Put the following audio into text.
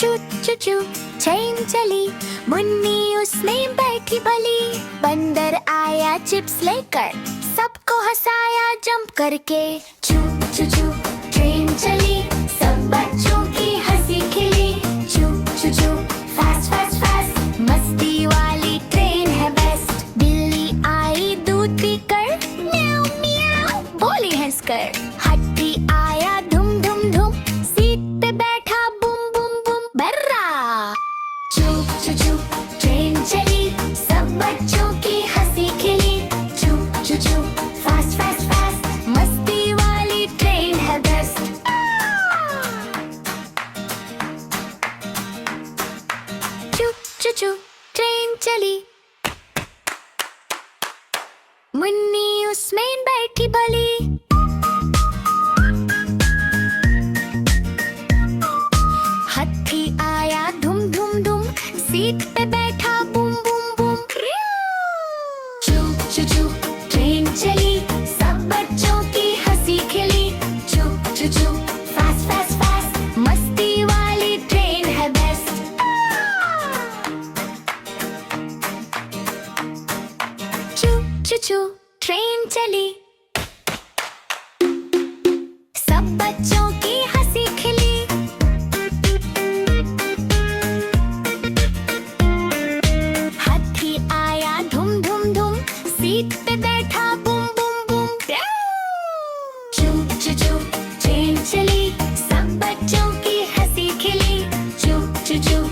चू चू चू ट्रेन चली, मुन्नी उसमें बैठी भली। बंदर आया चिप्स लेकर, सबको हंसाया जंप करके। चू चू चू ट्रेन चली, सब बच्चों की हंसी खिली। चू चू चू फास्ट फास्ट फास्ट, मस्ती वाली ट्रेन है बेस्ट। बिल्ली आई दूध पीकर, म्याऊ म्याऊ बोली हंसकर। हट्टी आया धुम धुम धुम, सीट पे बैठा बुम बुम बुम बर्रा। चू चू चू ट्रेन चली, सब बच्चों की हंसी खिली। चू चू चू फास्ट फास्ट फास्ट, मस्ती वाली ट्रेन है बेस्ट। चू चू चू ट्रेन चली, मुन्नी उसमें बैठी भली। हाथी आया धुम धुम धुम, सीट पे बैठा बुम बुम बुम। चू चू चू ट्रेन चली, सब बच्चों की हंसी खिली। चू चू चू फास्ट फास्ट फास्ट, मस्ती वाली ट्रेन है बेस्ट। चू चू चू ट्रेन चली, सब बच्चों की हंसी खिली। हाथी आया धुम धुम धुम, सीट पे बैठा बुम बुम बुम। चू चू चू ट्रेन चली, सब बच्चों की हंसी खिली। चू चू चू